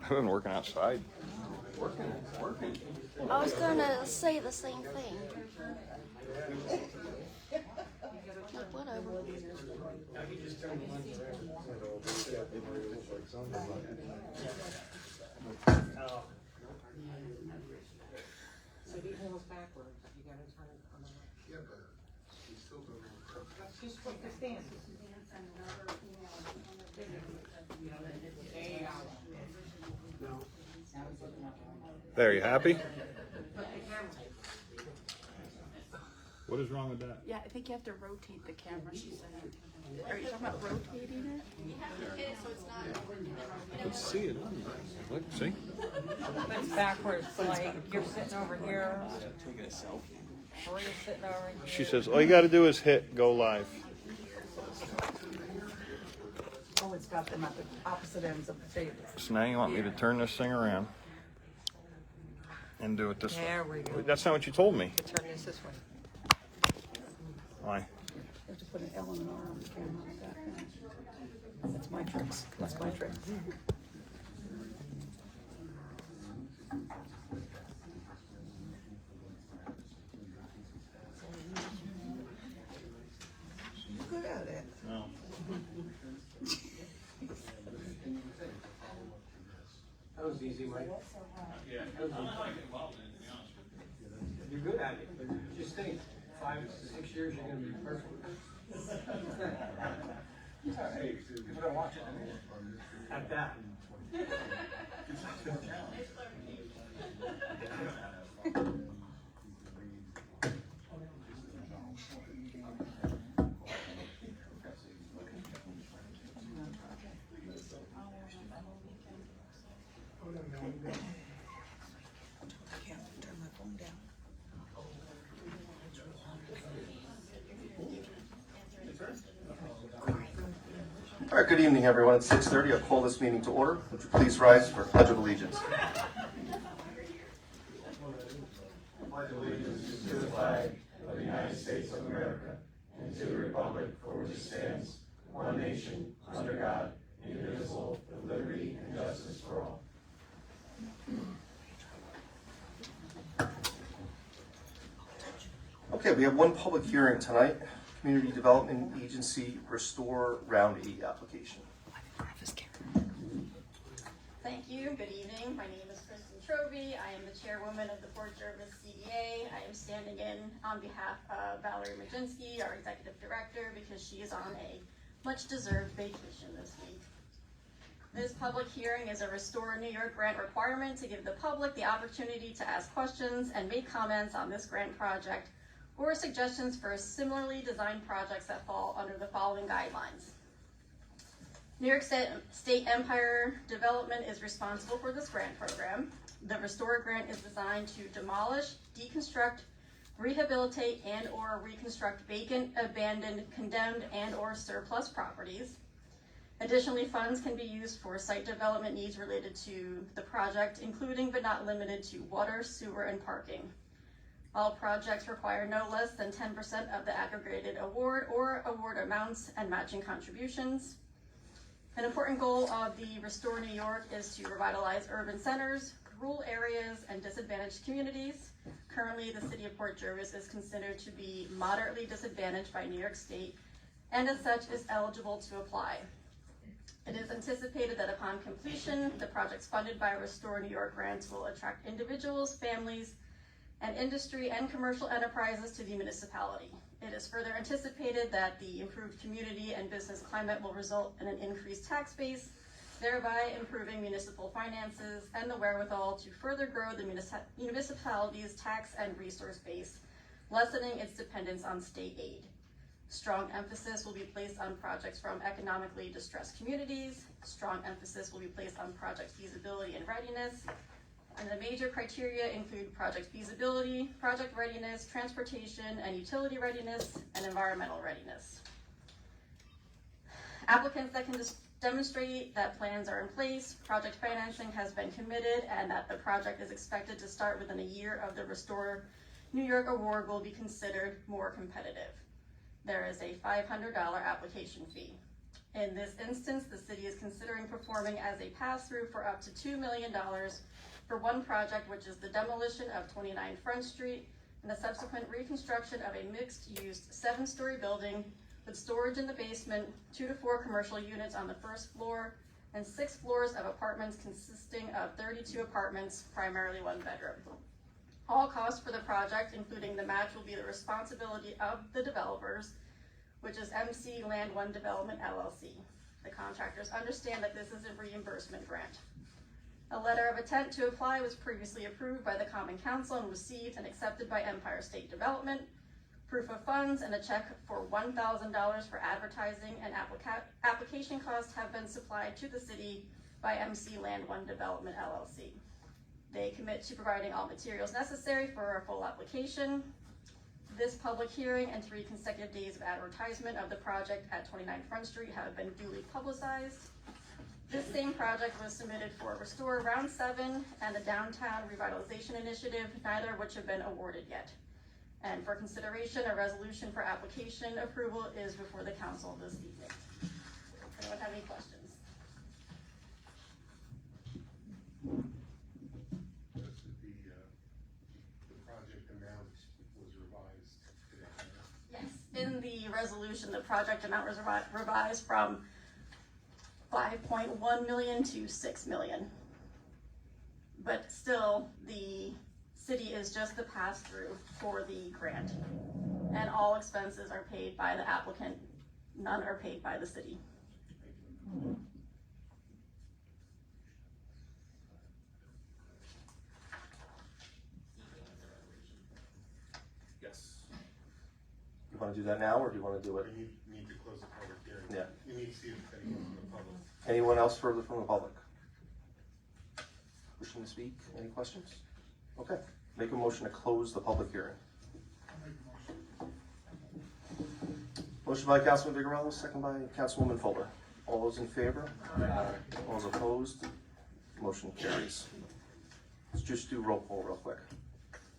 I've been working outside. Working. I was gonna say the same thing. Like, whatever. So he holds backwards. You gotta turn it on the right. Yeah, but she's still doing it. That's just what the stance is. There, you happy? What is wrong with that? Yeah, I think you have to rotate the camera, she said. Are you talking about rotating it? You have to hit it so it's not. Let's see it. Look, see? But it's backwards, like you're sitting over here. Taking a selfie. Or you're sitting over here. She says, all you got to do is hit go live. Oh, it's got them at the opposite ends of the table. So now you want me to turn this thing around and do it this There way. we go. That's not what you told me. Turn this way. Why? You have to put an L and an R on the camera like that. That's my tricks. That's my trick. Good at it. No. That was easy, Mike. Yeah. You're good at it, but just think, 5 to 6 years, you're gonna be perfect. Hey, people don't watch it, I mean, at that. Turn my phone down. All right, good evening, everyone. It's 6:30. I'll call this meeting to order. Would you please rise for Pledge of Allegiance? Pledge allegiance to the flag of the United States of America and to the republic for which it stands, one nation, under God, indivisible, with liberty and justice for all. Okay, we have one public hearing tonight. Community Development Agency Restore Round 8 application. Thank you. Good evening. My name is Kristen Trovey. I am the chairwoman of the Port Jervis CDA. I am standing in on behalf of Valerie Majinski, our executive director, because she is on a much-deserved vacation this week. This public hearing is a Restore New York grant requirement to give the public the opportunity to ask questions and make comments on this grant project or suggestions for similarly designed projects that fall under the following guidelines. New York State Empire Development is responsible for this grant program. The Restore grant is designed to demolish, deconstruct, rehabilitate, and or reconstruct vacant, abandoned, condemned, and or surplus properties. Additionally, funds can be used for site development needs related to the project, including but not limited to water, sewer, and parking. All projects require no less than 10% of the aggregated award or award amounts and matching contributions. An important goal of the Restore New York is to revitalize urban centers, rural areas, and disadvantaged communities. Currently, the city of Port Jervis is considered to be moderately disadvantaged by New York State, and as such is eligible to apply. It is anticipated that upon completion, the projects funded by Restore New York grants will attract individuals, families, and industry and commercial enterprises to the municipality. It is further anticipated that the improved community and business climate will result in an increased tax base, thereby improving municipal finances and the wherewithal to further grow the municipality's tax and resource base, lessening its dependence on state aid. Strong emphasis will be placed on projects from economically distressed communities. Strong emphasis will be placed on project feasibility and readiness. And the major criteria include project feasibility, project readiness, transportation and utility readiness, and environmental readiness. Applicants that can demonstrate that plans are in place, project financing has been committed, and that the project is expected to start within a year of the Restore New York award will be considered more competitive. There is a $500 application fee. In this instance, the city is considering performing as a pass-through for up to $2 million for one project, which is the demolition of 29 Front Street and the subsequent reconstruction of a mixed-use 7-story building with storage in the basement, 2 to 4 commercial units on the first floor, and 6 floors of apartments consisting of 32 apartments, primarily 1 bedroom. All costs for the project, including the match, will be the responsibility of the developers, which is MC Land One Development LLC. The contractors understand that this is a reimbursement grant. A letter of intent to apply was previously approved by the Common Council and received and accepted by Empire State Development. Proof of funds and a check for $1,000 for advertising and application costs have been supplied to the city by MC Land One Development LLC. They commit to providing all materials necessary for a full application. This public hearing and 3 consecutive days of advertisement of the project at 29 Front Street have been duly publicized. This same project was submitted for Restore Round 7 and the Downtown Revitalization Initiative, neither of which have been awarded yet. And for consideration, a resolution for application approval is before the council this evening. Anyone have any questions? The project amount was revised today. Yes, in the resolution, the project amount was revised from 5.1 million to 6 million. But still, the city is just the pass-through for the grant. And all expenses are paid by the applicant, none are paid by the city. Yes. You want to do that now, or do you want to do it? We need to close the public hearing. Yeah. We need to see if anyone from the public. Anyone else further from the public? Wishing to speak? Any questions? Okay, make a motion to close the public hearing. Motion by Councilman Vigorello, second by Councilwoman Fuller. All those in favor? All those opposed? Motion carries. Let's just do roll call real quick.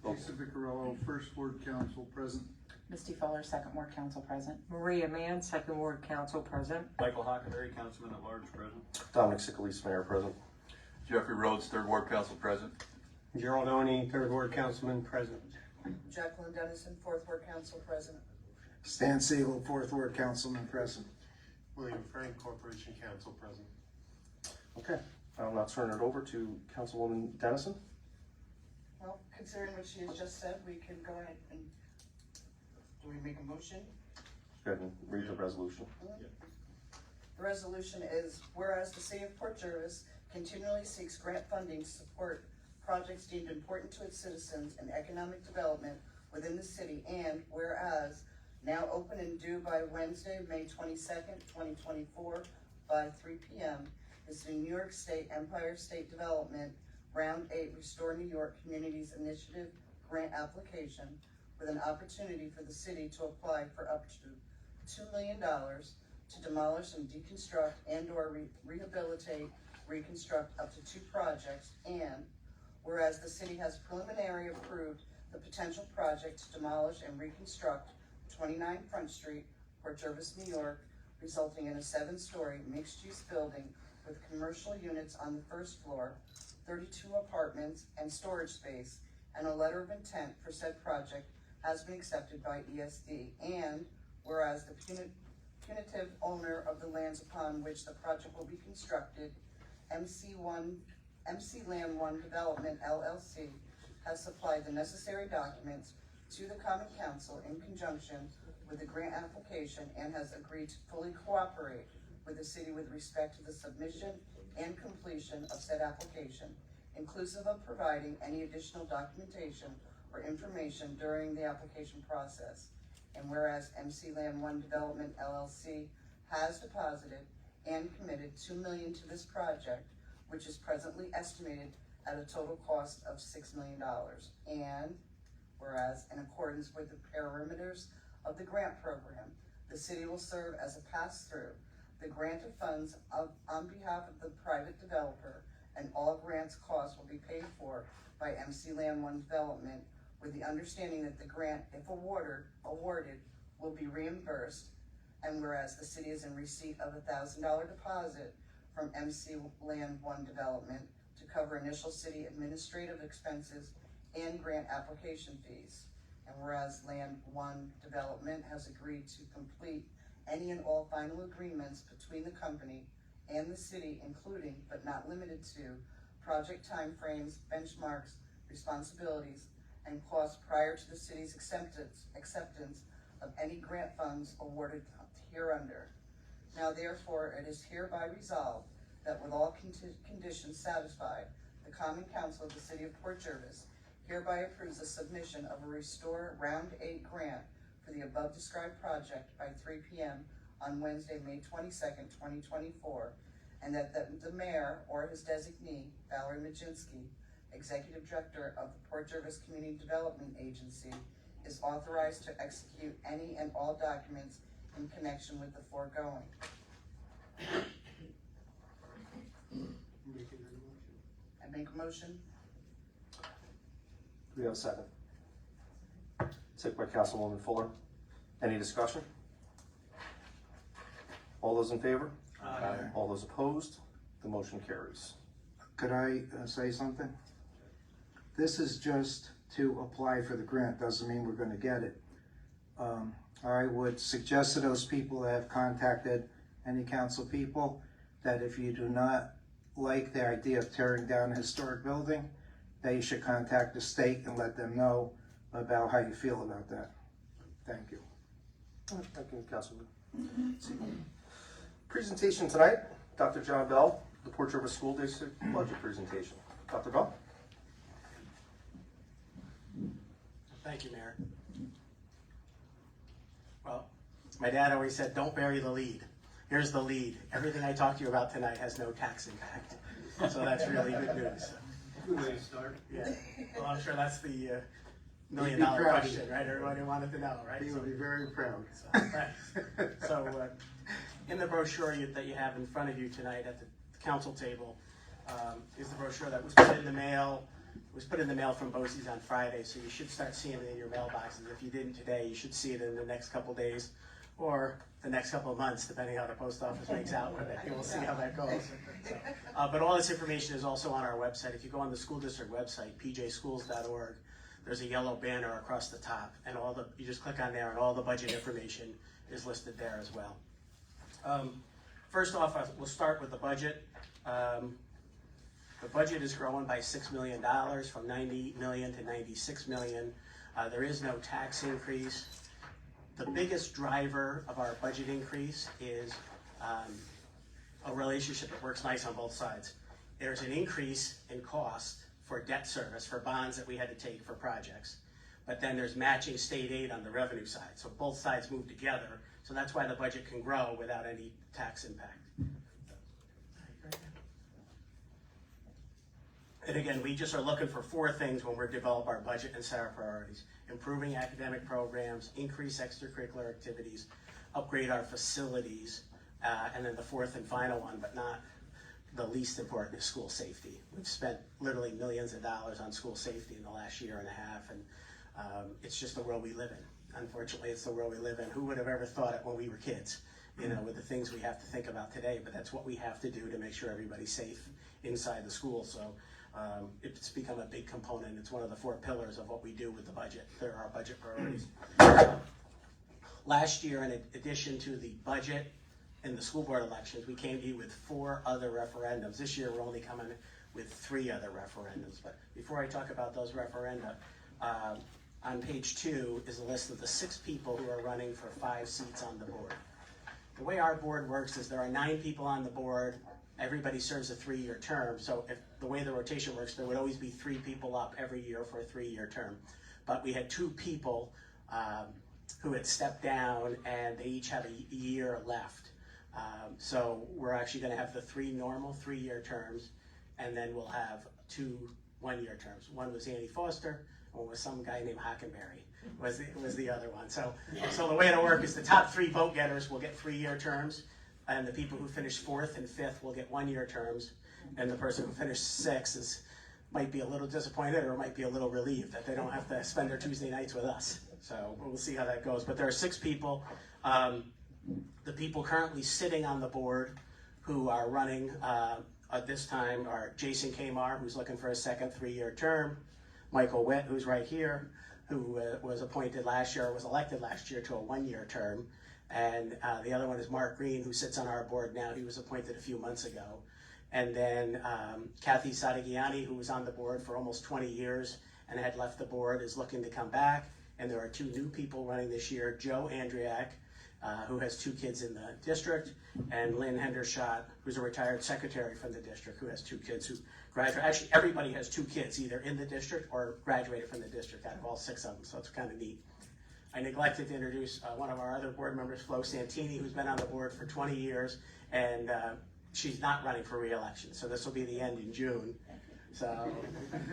Lisa Vicarello, First Ward Council, present. Misty Fuller, Second Ward Council, present. Maria Mann, Second Ward Council, present. Michael Hockenberry, Councilman at Large, present. Dominic Sicalis, Mayor, present. Jeffrey Rhodes, Third Ward Council, present. Gerald Oney, Third Ward Councilman, present. Jacqueline Dennison, Fourth Ward Council, present. Stan Siegel, Fourth Ward Councilman, present. William Frank, Corporation Council, present. Okay, I'll now turn it over to Councilwoman Dennison. Well, considering what she has just said, we can go ahead and, do we make a motion? Go ahead and read the resolution. The resolution is, whereas the city of Port Jervis continually seeks grant funding to support projects deemed important to its citizens and economic development within the city, and whereas now open and due by Wednesday, May 22nd, 2024 by 3 p.m. is the New York State Empire State Development Round 8 Restore New York Communities Initiative grant application with an opportunity for the city to apply for up to $2 million to demolish and deconstruct and/or rehabilitate, reconstruct up to 2 projects, and whereas the city has preliminary approved the potential project to demolish and reconstruct 29 Front Street, Port Jervis, New York, resulting in a 7-story mixed-use building with commercial units on the first floor, 32 apartments and storage space, and a letter of intent for said project has been accepted by ESD, and whereas the punitive owner of the lands upon which the project will be constructed, MC Land One Development LLC, has supplied the necessary documents to the Common Council in conjunction with the grant application and has agreed to fully cooperate with the city with respect to the submission and completion of said application, inclusive of providing any additional documentation or information during the application process. And whereas MC Land One Development LLC has deposited and committed $2 million to this project, which is presently estimated at a total cost of $6 million. And whereas in accordance with the parameters of the grant program, the city will serve as a pass-through. The grant of funds on behalf of the private developer, and all grants costs will be paid for by MC Land One Development, with the understanding that the grant, if awarded, will be reimbursed And whereas the city is in receipt of a $1,000 deposit from MC Land One Development to cover initial city administrative expenses and grant application fees. And whereas Land One Development has agreed to complete any and all final agreements between the company and the city, including but not limited to project timeframes, benchmarks, responsibilities, and costs prior to the city's acceptance of any grant funds awarded hereunder. Now therefore, it is hereby resolved that with all conditions satisfied, the Common Council of the City of Port Jervis hereby approves the submission of a Restore Round 8 grant for the above described project by 3 p.m. on Wednesday, May 22nd, 2024, and that the mayor or his designee, Valerie Majinski, Executive Director of the Port Jervis Community Development Agency, is authorized to execute any and all documents in connection with the foregoing. I make a motion. Do we have a second? Second by Councilwoman Fuller. Any discussion? All those in favor? Aye. All those opposed? The motion carries. Could I say something? This is just to apply for the grant, doesn't mean we're gonna get it. I would suggest to those people that have contacted any council people that if you do not like the idea of tearing down a historic building, that you should contact the state and let them know about how you feel about that. Thank you. Thank you, Councilman. Presentation tonight, Dr. John Bell, the Port Jervis School District budget presentation. Dr. Bell? Thank you, Mayor. Well, my dad always said, don't bury the lead. Here's the lead. Everything I talked to you about tonight has no tax impact. So that's really good news. Good way to start. Yeah. Well, I'm sure that's the You'd be million-dollar proud. question, right? Everybody wanted to know, right? He will be very proud. So in the brochure that you have in front of you tonight at the council table is the brochure that was put in the mail. It was put in the mail from BOCES on Friday, so you should start seeing it in your mailboxes. If you didn't today, you should see it in the next couple days or the next couple of months, depending how the post office makes out with it. We'll see how that goes. So, but all this information is also on our website. If you go on the school district website, pjschools.org, there's a yellow banner across the top, and you just click on there, and all the budget information is listed there as well. First off, we'll start with the budget. The budget is growing by $6 million from $90 million to $96 million. There is no tax increase. The biggest driver of our budget increase is a relationship that works nice on both sides. There's an increase in cost for debt service, for bonds that we had to take for projects. But then there's matching state aid on the revenue side. So both sides move together. So that's why the budget can grow without any tax impact. And again, we just are looking for four things when we develop our budget and set our priorities. Improving academic programs, increase extracurricular activities, upgrade our facilities, and then the fourth and final one, but not the least important, is school safety. We've spent literally millions of dollars on school safety in the last year and a half, and it's just the world we live in. Unfortunately, it's the world we live in. Who would have ever thought it when we were kids, with the things we have to think about today, but that's what we have to do to make sure everybody's safe inside the school. So it's become a big component. It's one of the four pillars of what we do with the budget. There are our budget priorities. Last year, in addition to the budget and the school board elections, we came to you with 4 other referendums. This year, we're only coming with 3 other referendums. But before I talk about those referenda, on page 2 is a list of the 6 people who are running for 5 seats on the board. The way our board works is there are 9 people on the board. Everybody serves a 3-year term. So if the way the rotation works, there would always be 3 people up every year for a 3-year term. But we had 2 people who had stepped down, and they each have a year left. So we're actually going to have the 3 normal 3-year terms, and then we'll have 2 1-year terms. One was Annie Foster, and one was some guy named Hockenberry was the other one. So the way it'll work is the top 3 vote getters will get 3-year terms, and the people who finish 4th and 5th will get 1-year terms, and the person who finished 6th might be a little disappointed or might be a little relieved that they don't have to spend their Tuesday nights with us. So we'll see how that goes. But there are 6 people. The people currently sitting on the board who are running at this time are Jason Kamar, who's looking for a second 3-year term, Michael Witt, who's right here, who was appointed last year, or was elected last year to a 1-year term, and the other one is Mark Green, who sits on our board now. He was appointed a few months ago. And then Kathy Sadagiani, who was on the board for almost 20 years and had left the board, is looking to come back. And there are 2 new people running this year, Joe Andriak, who has 2 kids in the district, and Lynn Hendershot, who's a retired secretary from the district, who has 2 kids who graduated. Actually, everybody has 2 kids, either in the district or graduated from the district, out of all 6 of them, so it's kind of neat. I neglected to introduce one of our other board members, Flo Santini, who's been on the board for 20 years, and she's not running for re-election, so this will be the end in June. So,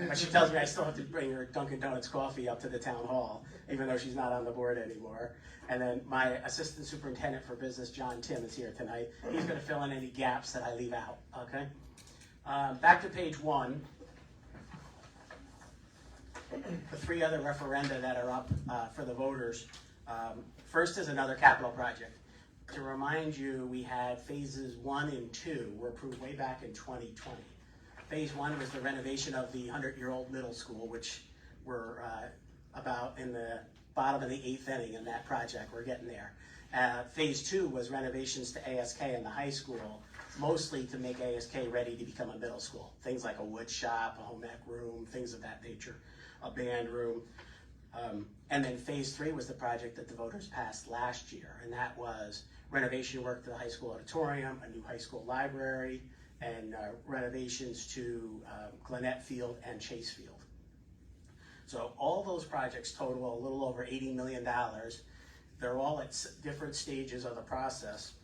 but she tells me I still have to bring her Dunkin' Donuts coffee up to the town hall, even though she's not on the board anymore. And then my assistant superintendent for business, John Tim, is here tonight. He's going to fill in any gaps that I leave out, okay? Back to page 1. The 3 other referenda that are up for the voters. First is another capital project. To remind you, we had phases 1 and 2 were approved way back in 2020. Phase 1 was the renovation of the 100-year-old middle school, which we're about in the bottom of the 8th inning in that project. We're getting there. Phase 2 was renovations to ASK and the high school, mostly to make ASK ready to become a middle school. Things like a wood shop, a home ec room, things of that nature, a band room. And then phase 3 was the project that the voters passed last year, and that was renovation work to the high school auditorium, a new high school library, and renovations to Gwinnett Field and Chase Field. So all those projects total a little over $80 million. They're all at different stages of the process,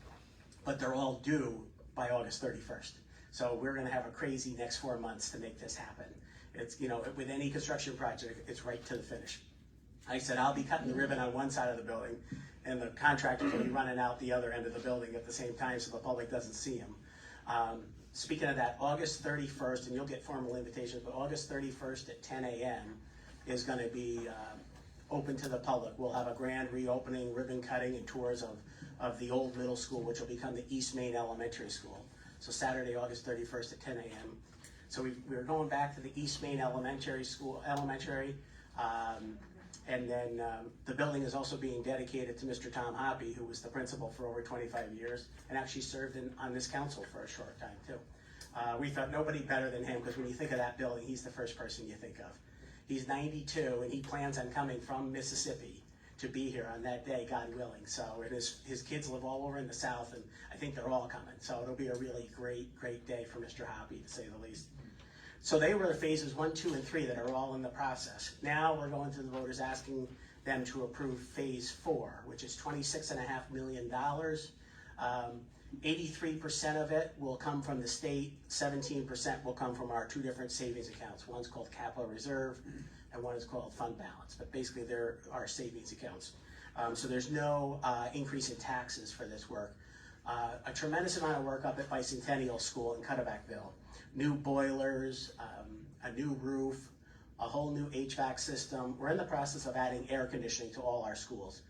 but they're all due by August 31st. So we're gonna have a crazy next 4 months to make this happen. It's, you know, with any construction project, it's right to the finish. I said, I'll be cutting the ribbon on one side of the building, and the contractors will be running out the other end of the building at the same time so the public doesn't see them. Speaking of that, August 31st, and you'll get formal invitations, but August 31st at 10 a.m. is going to be open to the public. We'll have a grand reopening, ribbon cutting, and tours of the old middle school, which will become the East Main Elementary School. So Saturday, August 31st at 10 a.m. So we're going back to the East Main Elementary School, and then the building is also being dedicated to Mr. Tom Hoppy, who was the principal for over 25 years and actually served on this council for a short time too. We thought nobody better than him, because when you think of that building, he's the first person you think of. He's 92 and he plans on coming from Mississippi to be here on that day, God willing. So his kids live all over in the South, and I think they're all coming. So it'll be a really great day for Mr. Hoppy, to say the least. So they were phases 1, 2, and 3 that are all in the process. Now we're going to the voters asking them to approve phase 4, which is $26.5 million. 83% of it will come from the state, 17% will come from our 2 different savings accounts. One's called capital reserve and one is called fund balance, but basically they're our savings accounts. So there's no increase in taxes for this work. A tremendous amount of work up at Bicentennial School in Cutterbackville. New boilers, a new roof, a whole new HVAC system. We're in the process of adding air conditioning to all our schools.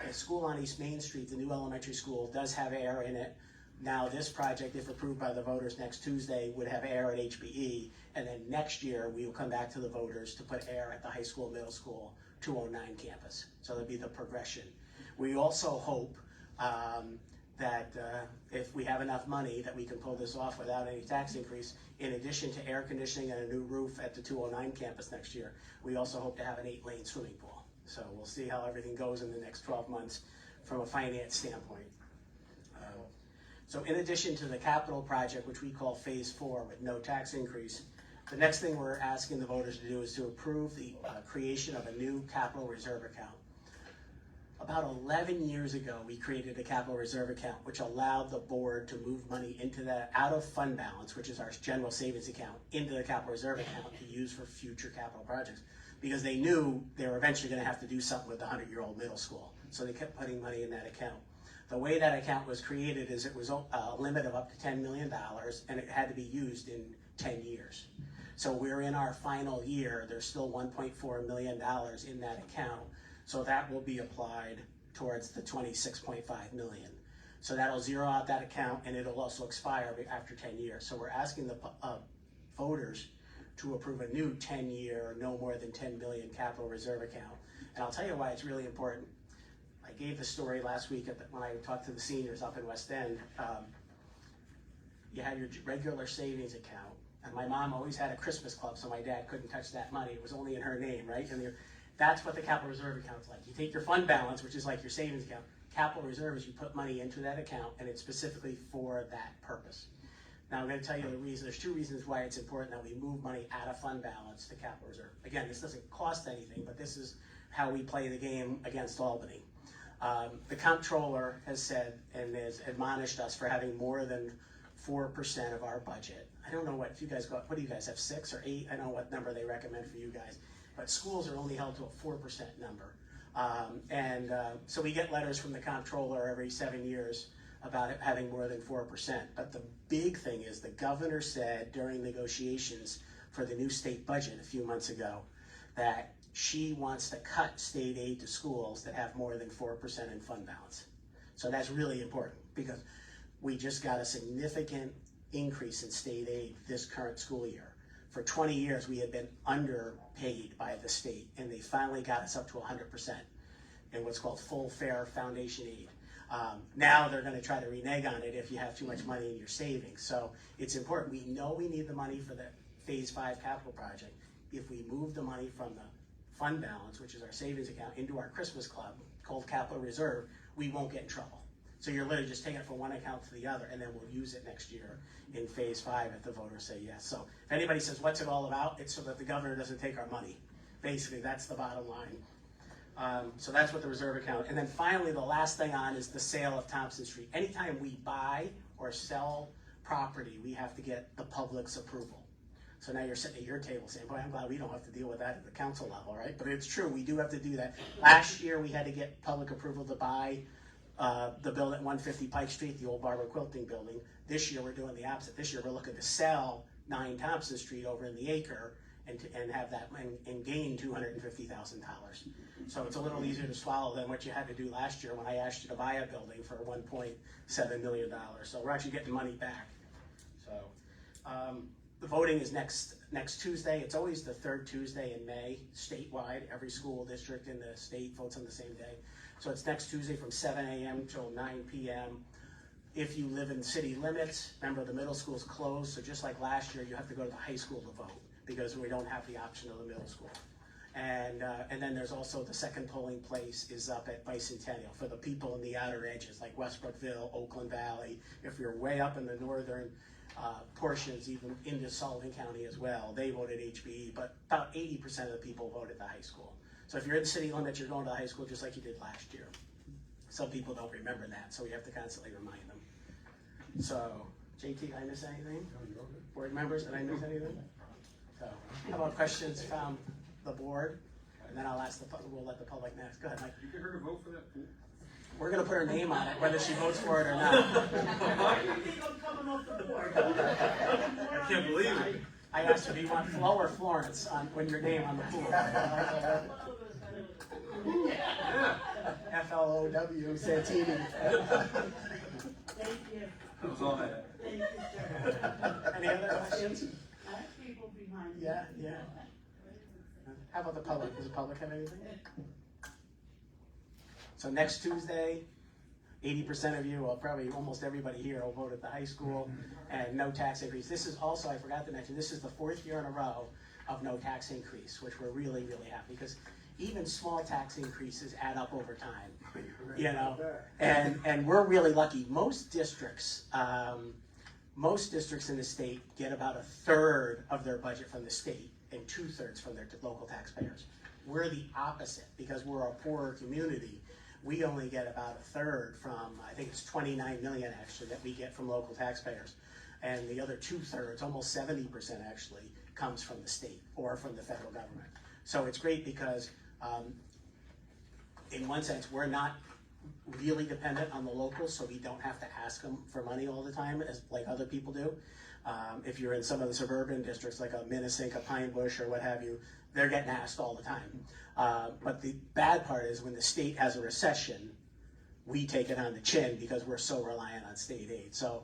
The school on East Main Street, the new elementary school, does have air in it. Now this project, if approved by the voters next Tuesday, would have air at HBE, and then next year we will come back to the voters to put air at the high school, middle school, 209 campus. So that'll be the progression. We also hope that if we have enough money that we can pull this off without any tax increase, in addition to air conditioning and a new roof at the 209 campus next year, we also hope to have an 8-lane swimming pool. So we'll see how everything goes in the next 12 months from a finance standpoint. So in addition to the capital project, which we call phase 4 with no tax increase, the next thing we're asking the voters to do is to approve the creation of a new capital reserve account. About 11 years ago, we created a capital reserve account, which allowed the board to move money into that out of fund balance, which is our general savings account, into the capital reserve account to use for future capital projects, because they knew they were eventually going to have to do something with the 100-year-old middle school. So they kept putting money in that account. The way that account was created is it was a limit of up to $10 million, and it had to be used in 10 years. So we're in our final year. There's still $1.4 million in that account. So that will be applied towards the $26.5 million. So that'll zero out that account, and it'll also expire after 10 years. So we're asking the voters to approve a new 10-year, no more than 10 million capital reserve account. And I'll tell you why it's really important. I gave the story last week when I talked to the seniors up in West End. You had your regular savings account, and my mom always had a Christmas club, so my dad couldn't touch that money. It was only in her name, right? And that's what the capital reserve account's like. You take your fund balance, which is like your savings account. Capital reserve is you put money into that account, and it's specifically for that purpose. Now I'm going to tell you the reason. There's two reasons why it's important that we move money out of fund balance to capital reserve. Again, this doesn't cost anything, but this is how we play the game against Albany. The comptroller has said and has admonished us for having more than 4% of our budget. I don't know what you guys got. What do you guys have, 6 or 8? I don't know what number they recommend for you guys, but schools are only held to a 4% number. So we get letters from the comptroller every 7 years about it having more than 4%. But the big thing is the governor said during negotiations for the new state budget a few months ago that she wants to cut state aid to schools that have more than 4% in fund balance. So that's really important because we just got a significant increase in state aid this current school year. For 20 years, we had been underpaid by the state, and they finally got us up to 100% in what's called full fare foundation aid. Now they're going to try to renege on it if you have too much money in your savings. So it's important. We know we need the money for the Phase 5 capital project. If we move the money from the fund balance, which is our savings account, into our Christmas club called capital reserve, we won't get in trouble. So you're literally just taking it from one account to the other, and then we'll use it next year in Phase 5 if the voters say yes. So if anybody says, what's it all about? It's so that the governor doesn't take our money. Basically, that's the bottom line. So that's what the reserve account. And then finally, the last thing on is the sale of Thompson Street. Anytime we buy or sell property, we have to get the public's approval. So now you're sitting at your table saying, boy, I'm glad we don't have to deal with that at the council level, right? But it's true, we do have to do that. Last year, we had to get public approval to buy the building at 150 Pike Street, the old Barber Quilting building. This year, we're doing the opposite. This year, we're looking to sell 9 Thompson Street over in the acre and have that and gain $250,000. So it's a little easier to swallow than what you had to do last year when I asked you to buy a building for $1.7 million. So we're actually getting money back. So the voting is next Tuesday. It's always the 3rd Tuesday in May, statewide. Every school district in the state votes on the same day. So it's next Tuesday from 7 a.m. till 9 p.m. If you live in city limits, remember the middle school's closed, so just like last year, you have to go to the high school to vote because we don't have the option of the middle school. And then there's also the second polling place is up at Bicentennial for the people in the outer edges, like Westbrookville, Oakland Valley. If you're way up in the northern portions, even into Sullivan County as well, they voted HBE, but about 80% of the people voted the high school. So if you're in city limits, you're going to high school just like you did last year. Some people don't remember that, so we have to constantly remind them. So, JT, did I miss anything? Board members, did I miss anything? So, how about questions from the board? And then I'll ask we'll let the public next. Go ahead, Mike. You get her to vote for that pool? We're gonna put her name on it, whether she votes for it or not. I can't believe it. I asked her, do you want Flo or Florence when your name on the pool? F-L-O-W, Santini. Thank you. That was all I had. Thank you, sir. Any other questions? I have people behind me. Yeah, yeah. How about the public? Does the public have anything? So next Tuesday, 80% of you, well, probably almost everybody here will vote at the high school, and no tax increase. This is also, I forgot to mention, this is the 4th year in a row of no tax increase, which we're really, really happy, because even small tax increases add up over time, you know, and we're really lucky. Most districts in the state get about 1/3 of their budget from the state and 2/3 from their local taxpayers. We're the opposite because we're a poorer community. We only get about 1/3 from, I think it's 29 million actually, that we get from local taxpayers. And the other 2/3, almost 70% actually, comes from the state or from the federal government. So it's great because in one sense, we're not really dependent on the locals, so we don't have to ask them for money all the time as like other people do. If you're in some of the suburban districts like a Minnesink, Pine Bush, or what have you, they're getting asked all the time. But the bad part is when the state has a recession, we take it on the chin because we're so reliant on state aid. So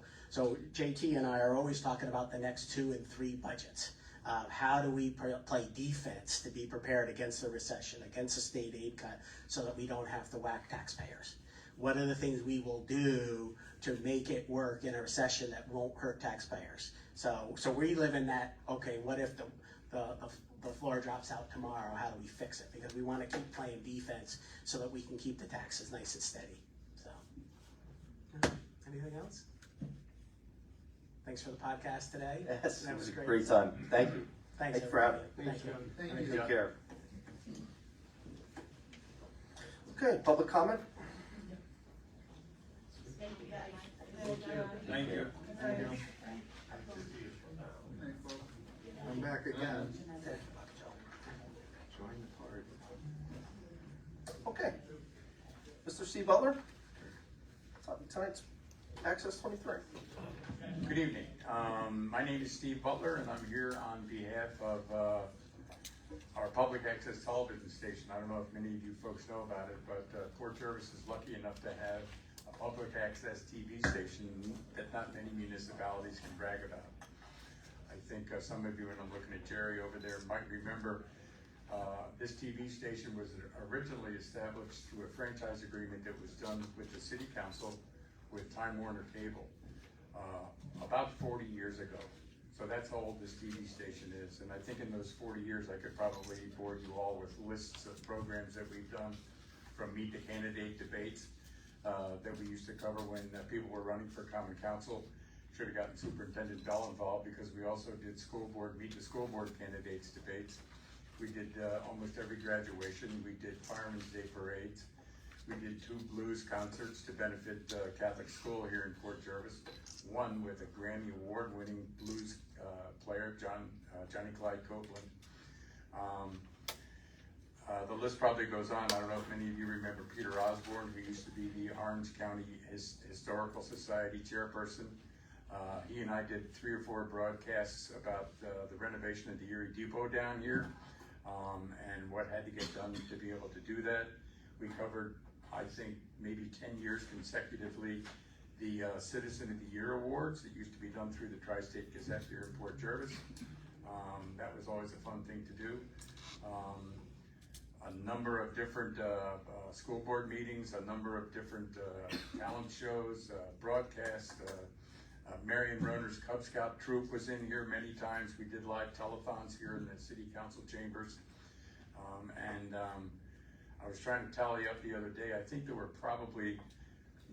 JT and I are always talking about the next 2 and 3 budgets. How do we play defense to be prepared against a recession, against a state aid cut, so that we don't have to whack taxpayers? What are the things we will do to make it work in a recession that won't hurt taxpayers? So we live in that, okay, what if the floor drops out tomorrow? How do we fix it? Because we want to keep playing defense so that we can keep the taxes nice and steady. So, anything else? Thanks for the podcast today. Yes, That it was a great. great time. Thank you. Thanks for having me. Thank you. Thank you. Take care. Okay, public comment? Thank you. I'm back again. Join the party. Okay. Mr. Steve Butler? Tonight's Access 23. Good evening. My name is Steve Butler, and I'm here on behalf of our public access television station. I don't know if many of you folks know about it, but Port Jervis is lucky enough to have a public access TV station that not many municipalities can brag about. I think some of you, and I'm looking at Jerry over there, might remember this TV station was originally established through a franchise agreement that was done with the city council with Time Warner Cable about 40 years ago. So that's how old this TV station is. And I think in those 40 years, I could probably bore you all with lists of programs that we've done, from Meet the Candidate debates that we used to cover when people were running for common council. Should have gotten Superintendent Bell involved, because we also did Meet the School Board Candidates debates. We did almost every graduation. We did Fireman's Day parades. We did 2 blues concerts to benefit Catholic school here in Port Jervis. One with a Grammy Award-winning blues player, Johnny Clyde Copeland. The list probably goes on. I don't know if many of you remember Peter Osborne, who used to be the Orange County Historical Society chairperson. He and I did 3 or 4 broadcasts about the renovation of the Erie Depot down here, and what had to get done to be able to do that. We covered, I think, maybe 10 years consecutively, the Citizen of the Year Awards that used to be done through the Tri-State Gazette here in Port Jervis. That was always a fun thing to do. A number of different school board meetings, a number of different talent shows, broadcasts. Marion Roner's Cub Scout troop was in here many times. We did live telethons here in the city council chambers. I was trying to tally up the other day. I think there were probably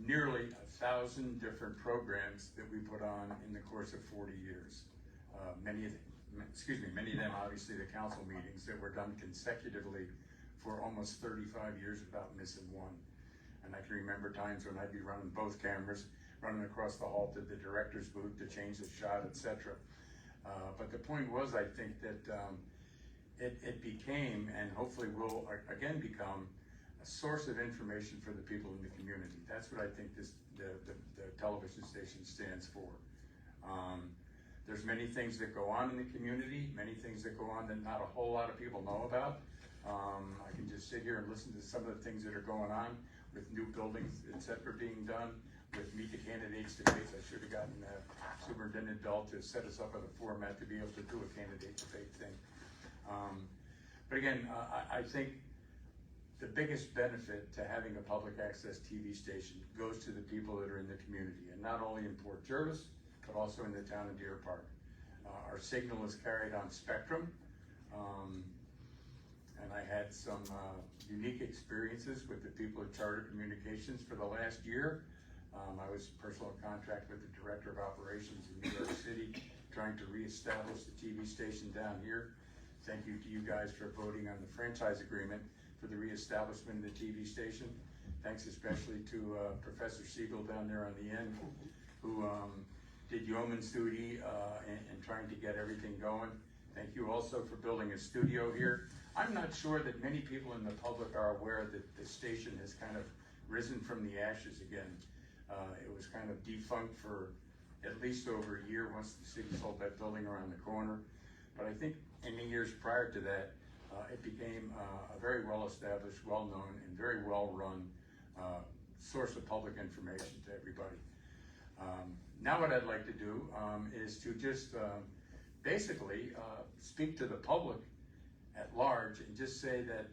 nearly 1,000 different programs that we put on in the course of 40 years. Many of them obviously the council meetings that were done consecutively for almost 35 years without missing one. And I can remember times when I'd be running both cameras, running across the hall to the director's booth to change the shot, etc. But the point was, I think that it became, and hopefully will again become, a source of information for the people in the community. That's what I think the television station stands for. There's many things that go on in the community, many things that go on that not a whole lot of people know about. I can just sit here and listen to some of the things that are going on with new buildings, etc., being done, with Meet the Candidates debates. I should have gotten Superintendent Bell to set us up with a format to be able to do a candidate debate thing. But again, I think the biggest benefit to having a public access TV station goes to the people that are in the community, and not only in Port Jervis, but also in the town of Deer Park. Our signal is carried on Spectrum, and I had some unique experiences with the people at Charter Communications for the last year. I was personal contract with the Director of Operations in New York City, trying to reestablish the TV station down here. Thank you to you guys for voting on the franchise agreement for the reestablishment of the TV station. Thanks especially to Professor Siegel down there on the end, who did yeoman's duty in trying to get everything going. Thank you also for building a studio here. I'm not sure that many people in the public are aware that the station has kind of risen from the ashes again. It was kind of defunct for at least over a year once the city sold that building around the corner. But I think in the years prior to that, it became a very well-established, well-known, and very well-run source of public information to everybody. Now what I'd like to do is to just basically speak to the public at large and just say that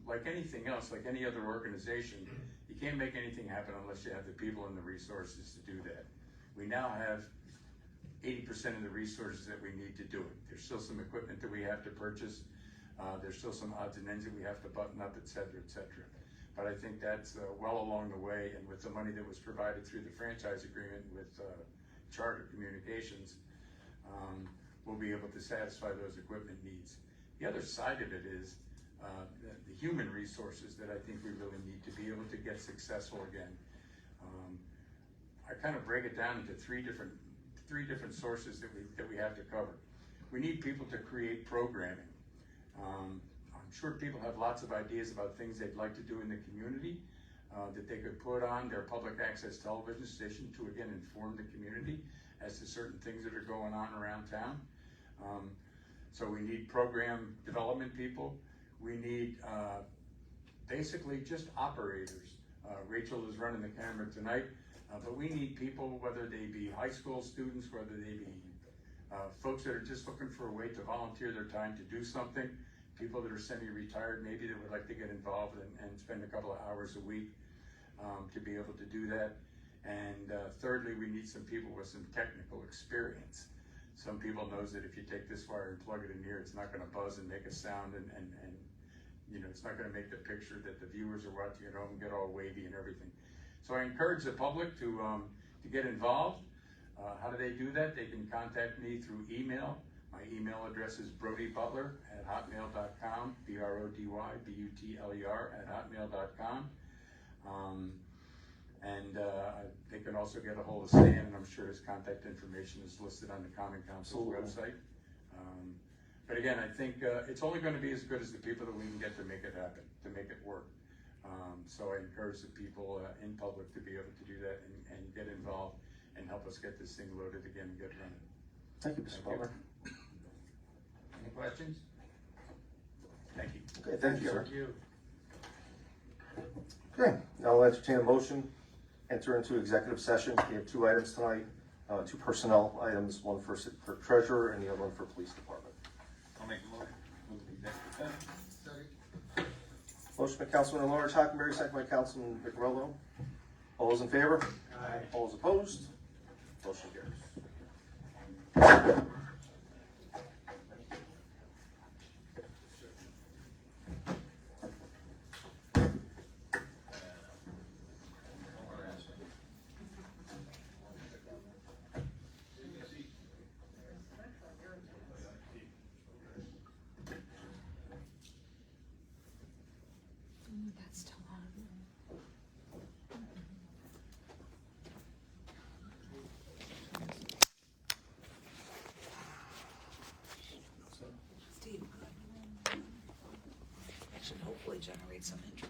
like anything else, like any other organization, you can't make anything happen unless you have the people and the resources to do that. We now have 80% of the resources that we need to do it. There's still some equipment that we have to purchase. There's still some odds and ends that we have to button up, et cetera, et cetera. But I think that's well along the way, and with the money that was provided through the franchise agreement with Charter Communications, we'll be able to satisfy those equipment needs. The other side of it is the human resources that I think we really need to be able to get successful again. I kind of break it down into three different sources that we have to cover. We need people to create programming. I'm sure people have lots of ideas about things they'd like to do in the community that they could put on their public access television station to again inform the community as to certain things that are going on around town. So we need program development people. We need basically just operators. Rachel is running the camera tonight, but we need people, whether they be high school students, whether they be folks that are just looking for a way to volunteer their time to do something, people that are semi-retired maybe that would like to get involved and spend a couple of hours a week to be able to do that. And thirdly, we need some people with some technical experience. Some people knows that if you take this wire and plug it in here, it's not going to buzz and make a sound, and you know, it's not going to make the picture that the viewers are watching at home get all wavy and everything. So I encourage the public to get involved. How do they do that? They can contact me through email. My email address is brodybutler@hotmail.com, BRODYBUTLER@hotmail.com. They can also get a hold of Stan, and I'm sure his contact information is listed on the Common Council's website. But again, I think it's only going to be as good as the people that we can get to make it happen, to make it work. So I encourage the people in public to be able to do that and get involved and help us get this thing loaded again and get running. Thank you, Mr. Butler. Any questions? Thank you. Okay, thank you, sir. Thank you. Okay, now I'll entertain a motion, enter into executive session. We have two items tonight, two personnel items, one for treasurer and the other one for police department. I'll make a motion. Move to executive session. Motion by Councilman Lawrence Hockenberry, second by Councilman Vicarello. All those in favor? Aye. All those opposed? Motion carries. That's still on. Steve, should hopefully generate some interest.